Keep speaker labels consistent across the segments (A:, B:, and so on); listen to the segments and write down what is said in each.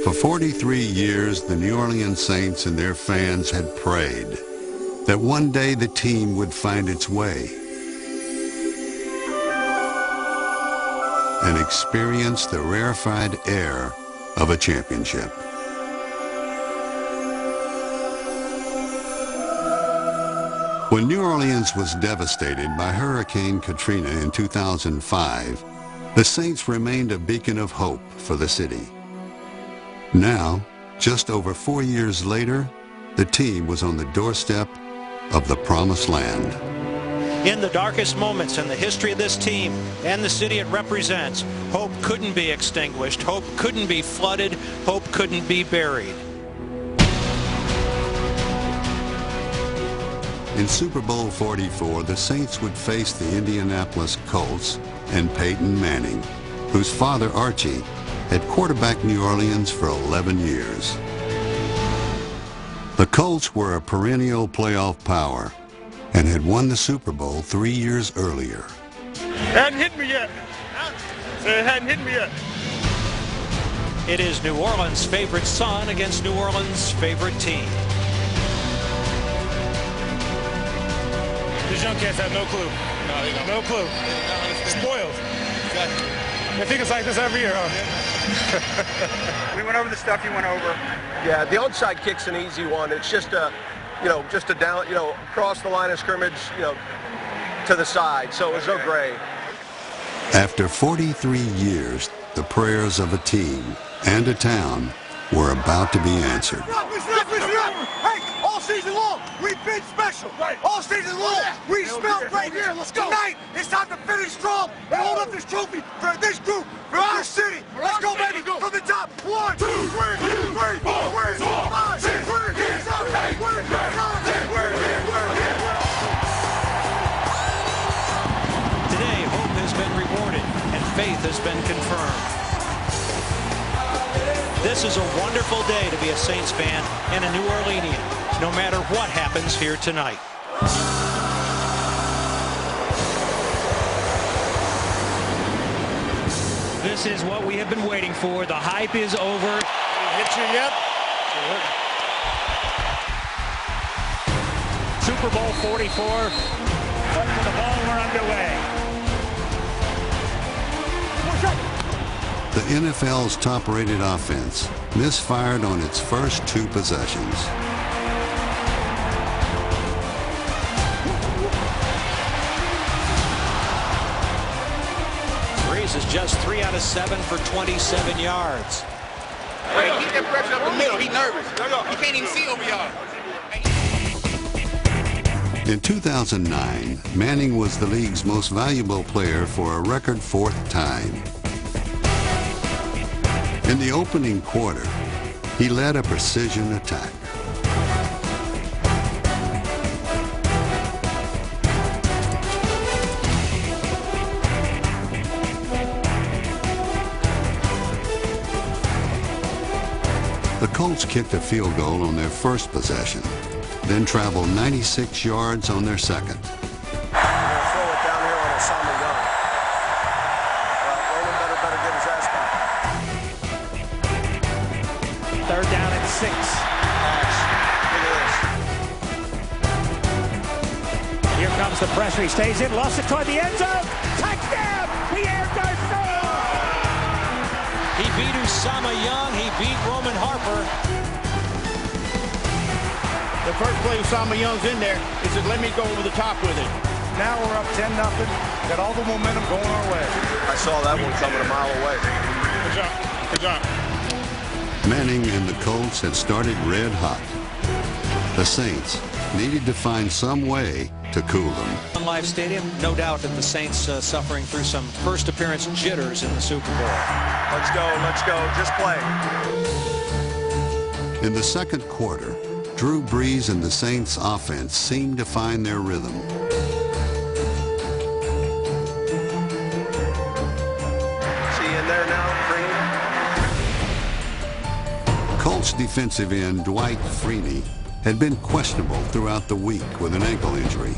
A: For 43 years, the New Orleans Saints and their fans had prayed that one day the team would find its way and experience the rarefied air of a championship. When New Orleans was devastated by Hurricane Katrina in 2005, the Saints remained a beacon of hope for the city. Now, just over 4 years later, the team was on the doorstep of the Promised Land.
B: In the darkest moments in the history of this team and the city it represents, hope couldn't be extinguished, hope couldn't be flooded, hope couldn't be buried.
A: In Super Bowl 44, the Saints would face the Indianapolis Colts and Peyton Manning, whose father, Archie, had quarterbacked New Orleans for 11 years. The Colts were a perennial playoff power and had won the Super Bowl 3 years earlier.
C: It hadn't hit me yet. It hadn't hit me yet.
B: It is New Orleans' favorite son against New Orleans' favorite team.
C: These young cats have no clue. No, they don't. No clue. Spoiled. Exactly. They think it's like this every year, huh?
D: We went over the stuff you went over.
E: Yeah, the onside kick's an easy one. It's just a, just a down, across the line of scrimmage, to the side. So it was no gray.
A: After 43 years, the prayers of a team and a town were about to be answered.
D: Hey, all season long, we've been special. All season long, we smelled right here. Let's go. Tonight, it's time to finish strong and hold up this trophy for this group, for our city. Let's go, baby, from the top. 1, 2, 3, 4, 5, 6, 7, 8, 9, 10.
B: Today, hope has been rewarded and faith has been confirmed. This is a wonderful day to be a Saints fan and a New Orleanian, no matter what happens here tonight.
F: This is what we have been waiting for. The hype is over.
C: Hit you yet?
F: Super Bowl 44. The ball, we're underway.
A: The NFL's top-rated offense misfired on its first 2 possessions.
B: Breeze is just 3 out of 7 for 27 yards.
D: Hey, keep that pressure up the middle. He's nervous. He can't even see over y'all.
A: In 2009, Manning was the league's most valuable player for a record 4th time. In the opening quarter, he led a precision attack. The Colts kicked a field goal on their first possession, then traveled 96 yards on their second.
F: Third down and 6. Here comes the pressure. He stays in, lost it toward the end zone. Touchdown! The air Garcon!
B: He beat Usama Young. He beat Roman Harper.
G: The first play Usama Young's in there, he said, let me go over the top with it.
D: Now we're up 10-0. Got all the momentum going our way.
E: I saw that one coming a mile away.
C: Good job. Good job.
A: Manning and the Colts had started red hot. The Saints needed to find some way to cool them.
B: On Live Stadium, no doubt that the Saints suffering through some first appearance jitters in the Super Bowl.
E: Let's go, just play.
A: In the second quarter, Drew Brees and the Saints offense seemed to find their rhythm.
E: See in there now, Green?
A: Colts defensive end Dwight Freeney had been questionable throughout the week with an ankle injury.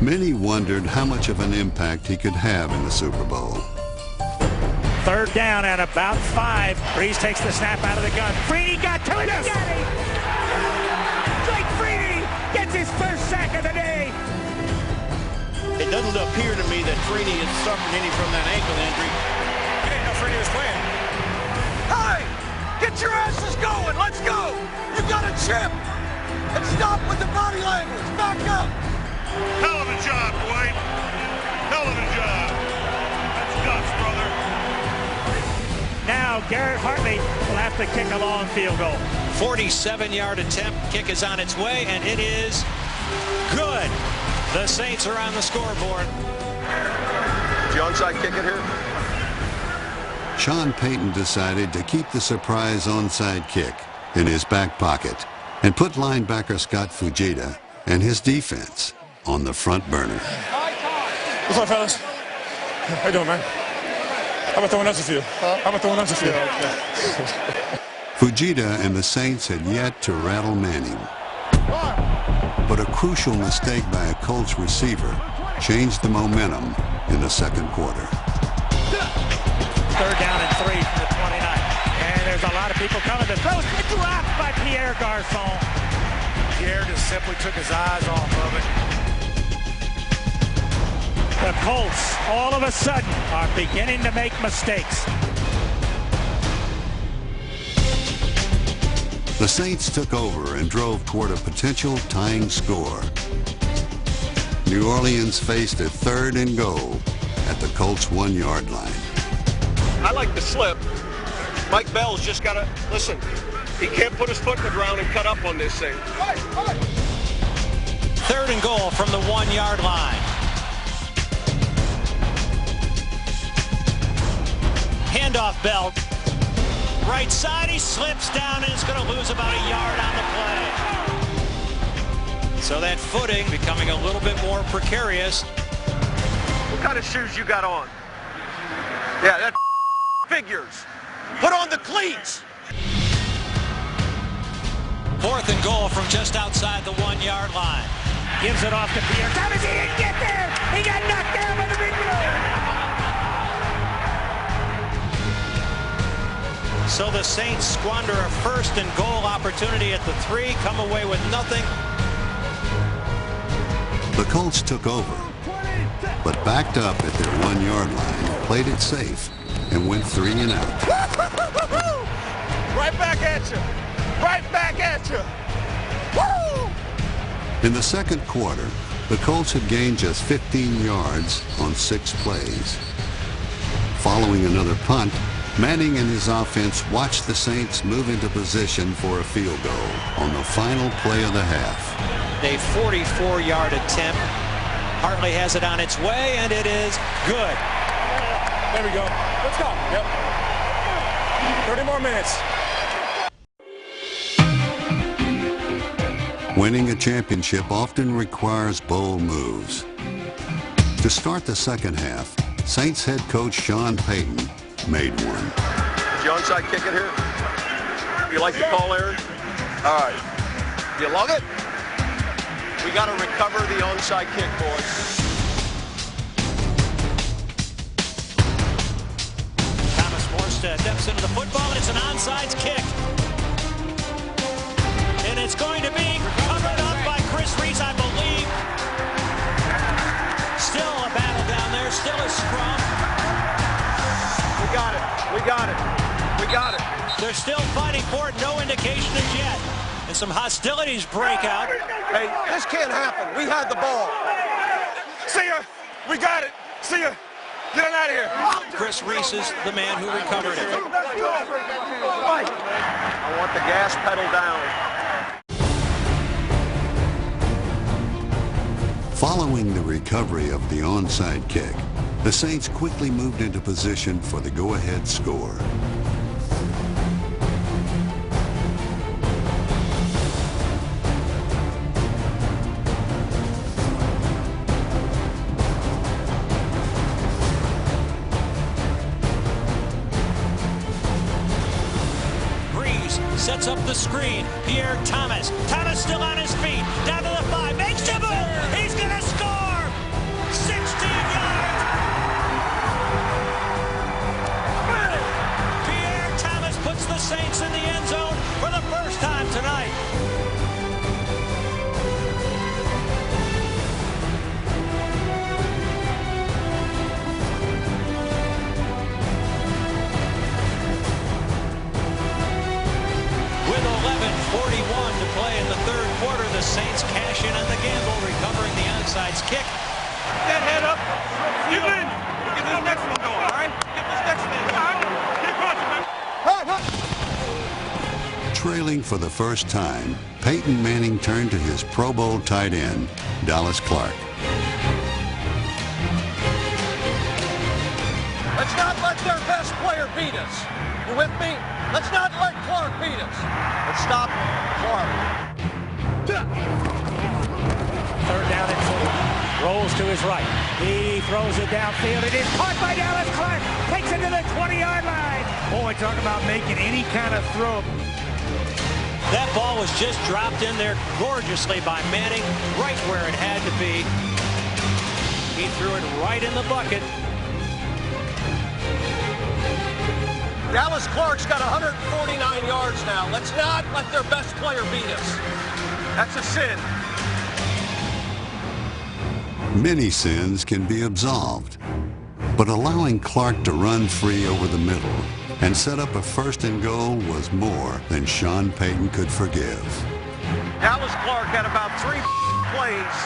A: Many wondered how much of an impact he could have in the Super Bowl.
F: Third down and about 5. Breeze takes the snap out of the gun. Freeney got to it. Yes. Blake Freeney gets his first sack of the day.
G: It doesn't appear to me that Freeney has suffered any from that ankle injury.
C: He didn't know Freeney was playing.
D: Hey, get your asses going. Let's go. You got a chip. And stop with the body language. Back up.
H: Hell of a job, Dwight. Hell of a job. That's guts, brother.
F: Now Garrett Hartley will have to kick a long field goal.
B: 47-yard attempt. Kick is on its way, and it is good. The Saints are on the scoreboard.
E: Did you onside kick it here?
A: Sean Payton decided to keep the surprise onside kick in his back pocket and put linebacker Scott Fujita and his defense on the front burner.
C: What's up, fellas? How you doing, man? How about throwing us a few? How about throwing us a few?
A: Fujita and the Saints had yet to rattle Manning. But a crucial mistake by a Colts receiver changed the momentum in the second quarter.
F: Third down and 3 from the 29. And there's a lot of people coming. The throw dropped by Pierre Garçon.
C: Pierre just simply took his eyes off of it.
F: The Colts, all of a sudden, are beginning to make mistakes.
A: The Saints took over and drove toward a potential tying score. New Orleans faced a 3rd and goal at the Colts' 1-yard line.
E: I like the slip. Mike Bell's just got to, listen, he can't put his foot in the ground and cut up on this thing.
B: 3rd and goal from the 1-yard line. Handoff Bell. Right side, he slips down and is going to lose about a yard on the play. So that footing becoming a little bit more precarious.
E: What kind of shoes you got on? Yeah, that figures. Put on the cleats.
B: 4th and goal from just outside the 1-yard line.
F: Gives it off to Pierre Thomas. He didn't get there. He got knocked down by the big blow.
B: So the Saints squander a 1st and goal opportunity at the 3, come away with nothing.
A: The Colts took over, but backed up at their 1-yard line, played it safe, and went 3 and out.
C: Right back at you. Right back at you. Woo!
A: In the second quarter, the Colts had gained just 15 yards on 6 plays. Following another punt, Manning and his offense watched the Saints move into position for a field goal on the final play of the half.
B: A 44-yard attempt. Hartley has it on its way, and it is good.
C: There we go. Let's go. Yep. 30 more minutes.
A: Winning a championship often requires bold moves. To start the second half, Saints head coach Sean Payton made one.
E: Did you onside kick it here? You like the call, Aaron? All right. You love it? We got to recover the onside kick, boys.
B: Thomas Morstead steps into the football, and it's an onside kick. And it's going to be covered up by Chris Reese, I believe. Still a battle down there, still a scrum.
E: We got it. We got it. We got it.
B: They're still fighting for it. No indication as yet. And some hostilities break out.
E: Hey, this can't happen. We had the ball.
C: See ya. We got it. See ya. Get on out of here.
B: Chris Reese is the man who recovered it.
E: I want the gas pedal down.
A: Following the recovery of the onside kick, the Saints quickly moved into position for the go-ahead score.
B: Breeze sets up the screen. Pierre Thomas. Thomas still on his feet. Down to the 5. Makes the move. He's going to score. 16 yards.
A: trailing for the first time, Peyton Manning turned to his Pro Bowl tight end, Dallas Clark.
E: Let's not let their best player beat us. You with me? Let's not let Clark beat us. Let's stop Clark.
F: Third down and 4. Rolls to his right. He throws it downfield. It is caught by Dallas Clark. Takes it to the 20-yard line.
C: Boy, talk about making any kind of throw.
B: That ball was just dropped in there gorgeously by Manning, right where it had to be. He threw it right in the bucket.
E: Dallas Clark's got 149 yards now. Let's not let their best player beat us. That's a sin.
A: Many sins can be absolved, but allowing Clark to run free over the middle and set up a 1st and goal was more than Sean Payton could forgive.
E: Dallas Clark had about 3 plays.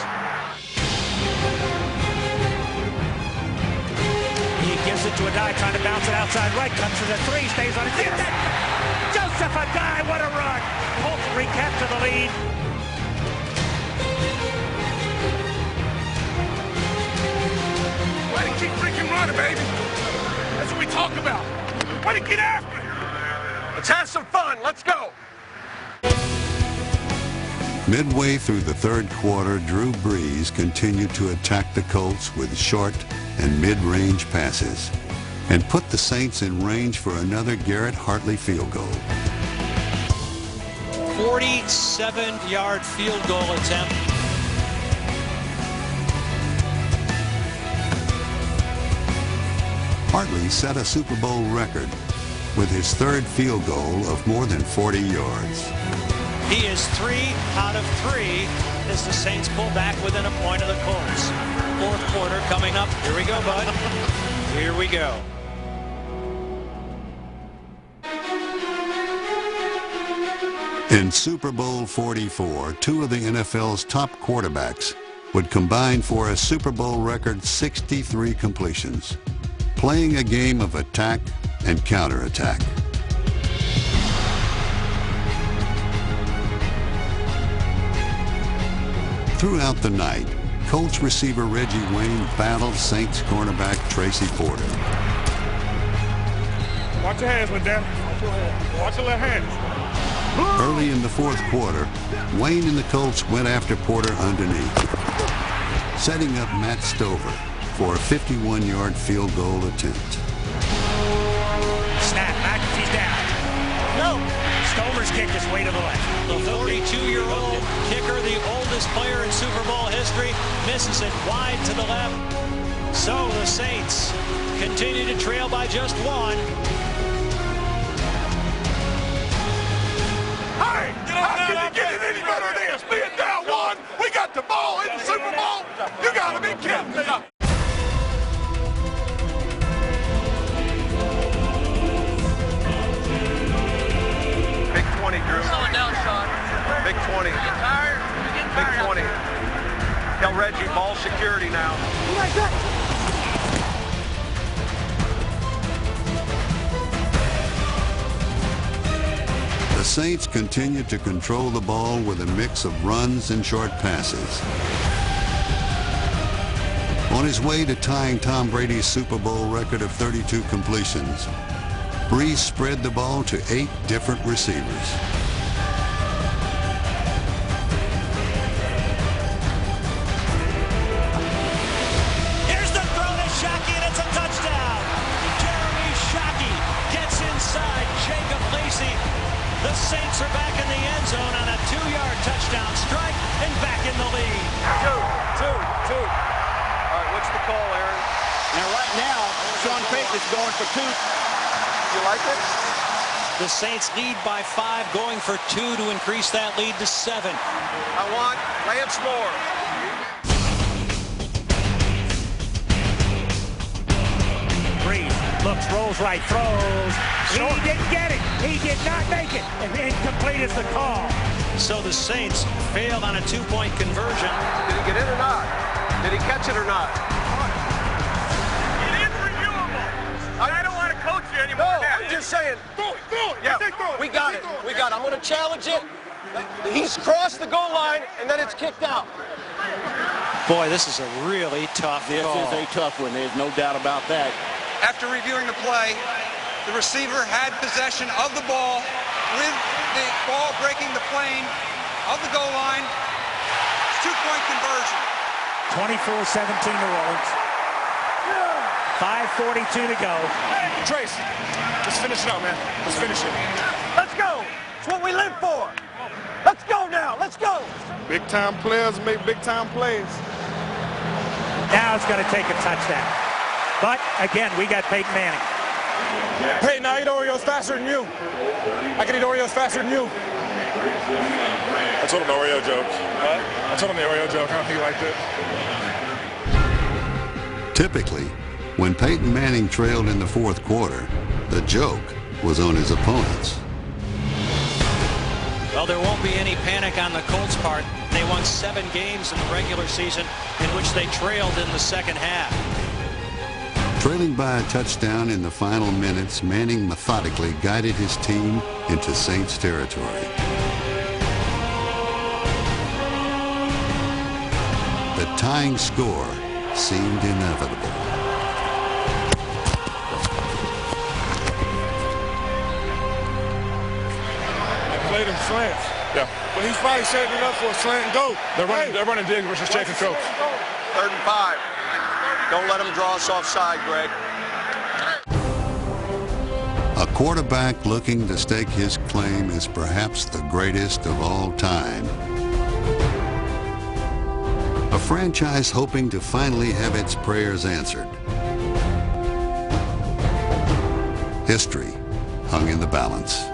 F: He gives it to a guy trying to bounce it outside right. Comes to the 3, stays on it. Joseph Adai, what a run! Colts recapture the lead.
C: Way to keep freaking running, baby. That's what we talk about. Way to get after it.
E: Let's have some fun. Let's go.
A: Midway through the 3rd quarter, Drew Brees continued to attack the Colts with short and mid-range passes and put the Saints in range for another Garrett Hartley field goal.
B: 47-yard field goal attempt.
A: Hartley set a Super Bowl record with his 3rd field goal of more than 40 yards.
B: He is 3 out of 3 as the Saints pull back within a point of the Colts. 4th quarter coming up. Here we go, bud. Here we go.
A: In Super Bowl 44, 2 of the NFL's top quarterbacks would combine for a Super Bowl record 63 completions, playing a game of attack and counterattack. Throughout the night, Colts receiver Reggie Wayne battled Saints cornerback Tracy Porter.
C: Watch your hands, Lindell. Watch your left hand.
A: Early in the 4th quarter, Wayne and the Colts went after Porter underneath, setting up Matt Stover for a 51-yard field goal attempt.
F: Snap, McAfee's down. No! Stover's kick is way to the left.
B: The 42-year-old kicker, the oldest player in Super Bowl history, misses it wide to the left. So the Saints continue to trail by just 1.
C: Hey! How can you get it any better than this? Being down 1, we got the ball in the Super Bowl. You gotta be kidding me.
E: Big 20, Drew.
I: Slow it down, Sean.
E: Big 20.
I: You getting tired? You getting
E: Big
I: tired?
E: 20. Tell Reggie, ball security now.
A: The Saints continued to control the ball with a mix of runs and short passes. On his way to tying Tom Brady's Super Bowl record of 32 completions, Brees spread the ball to 8 different receivers.
B: Here's the throw to Shockey, and it's a touchdown. Jeremy Shockey gets inside Jacob Lacey. The Saints are back in the end zone on a 2-yard touchdown strike and back in the lead.
E: Two. All right, what's the call, Aaron?
G: Now, right now, Sean Payton is going for 2.
E: You like it?
B: The Saints lead by 5, going for 2 to increase that lead to 7.
E: I want Lance Moore.
F: Brees looks, rolls right, throws. He didn't get it. He did not make it. And incomplete is the call.
B: So the Saints failed on a 2-point conversion.
E: Did he get in or not? Did he catch it or not?
C: It is reviewable. I don't want to coach you anymore.
E: No, I'm just saying.
C: Throw it.
E: Yeah,
C: Throw it.
E: we got it. I'm going to check. He's crossed the goal line, and then it's kicked out.
B: Boy, this is a really tough
G: This
B: call.
G: is a tough one. There's no doubt about that.
J: After reviewing the play, the receiver had possession of the ball with the ball breaking the plane of the goal line. It's 2-point conversion.
F: 24-17 New Orleans. 5:42 to go.
C: Trace, let's finish it out, man. Let's finish it.
D: Let's go. It's what we live for. Let's go now. Let's go.
C: Big-time players make big-time plays.
F: Now it's going to take a touchdown. But, again, we got Peyton Manning.
C: Peyton, I eat Oreos faster than you. I can eat Oreos faster than you. I told him the Oreo joke. What? I told him the Oreo joke. I don't think he liked it.
A: Typically, when Peyton Manning trailed in the fourth quarter, the joke was on his opponents.
B: Well, there won't be any panic on the Colts' part. They won 7 games in the regular season in which they trailed in the second half.
A: Trailing by a touchdown in the final minutes, Manning methodically guided his team into Saints territory. The tying score seemed inevitable.
C: Played him slants. Yeah. But he's probably setting it up for a slant and go. They're running dig versus check and coach.
E: 3rd and 5. Don't let him draw us offside, Greg.
A: A quarterback looking to stake his claim as perhaps the greatest of all time. A franchise hoping to finally have its prayers answered. History hung in the balance.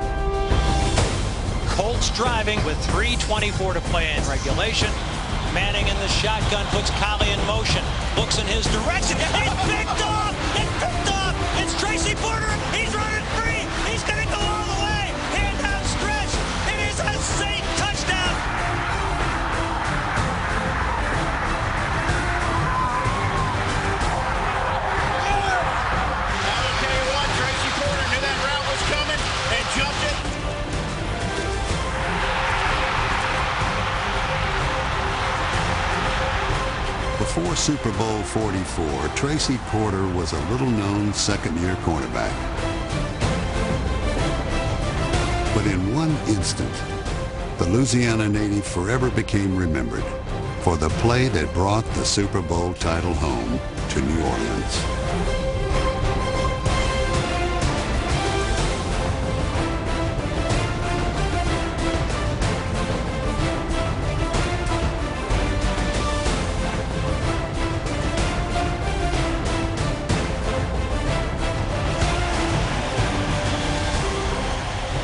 B: Colts driving with 3:24 to play in regulation. Manning in the shotgun puts Collie in motion. Looks in his direction. It's picked off! It's picked off! It's Tracy Porter! He's running free! He's going to go all the way! Hand down stretch! It is a Saint touchdown!
G: I'll tell you what, Tracy Porter knew that route was coming and jumped it.
A: Before Super Bowl 44, Tracy Porter was a little-known second-year cornerback. But in one instant, the Louisiana native forever became remembered for the play that brought the Super Bowl title home to New Orleans.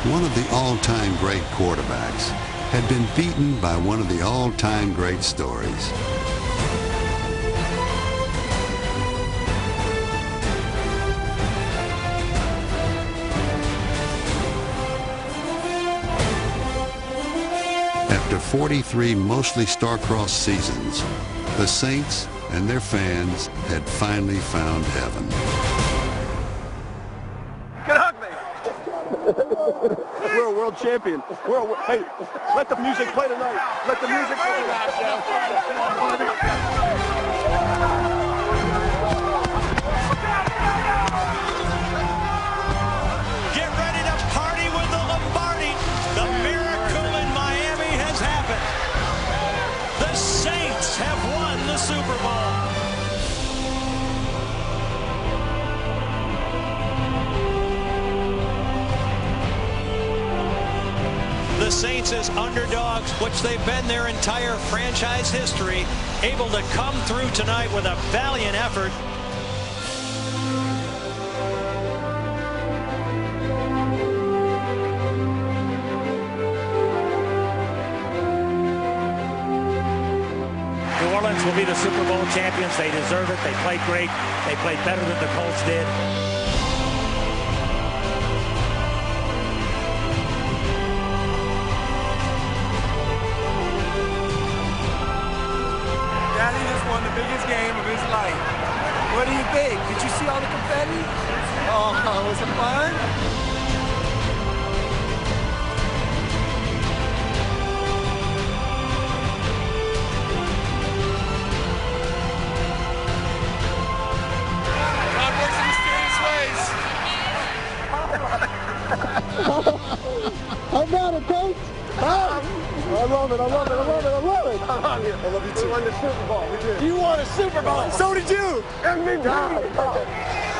A: One of the all-time great quarterbacks had been beaten by one of the all-time great stories. After 43 mostly star-crossed seasons, the Saints and their fans had finally found heaven.
E: We're a world champion. Hey, let the music play tonight. Let the music play tonight.
B: Get ready to party with the Lombardi. The miracle in Miami has happened. The Saints have won the Super Bowl. The Saints as underdogs, which they've been their entire franchise history, able to come through tonight with a valiant effort.
F: New Orleans will be the Super Bowl champions. They deserve it. They played great. They played better than the Colts did.
D: Daddy just won the biggest game of his life. What do you think? Did you see all the confetti? Oh, was it fun? love it. I love it. I love it. I love it. I love you. I love you too. We won the Super Bowl. We did. You won a Super Bowl. So did you. And me too.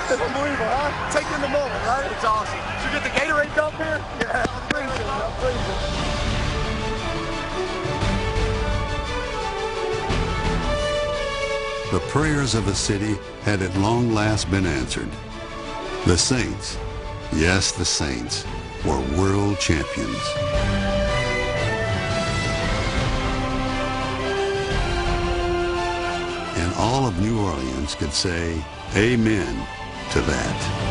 D: It's unbelievable, huh? Take in the moment, right? It's awesome. Did you get the Gatorade dump here? Yeah. I'm freezing. I'm freezing.
A: The prayers of the city had at long last been answered. The Saints, yes, the Saints, were world champions. And all of New Orleans could say amen to that.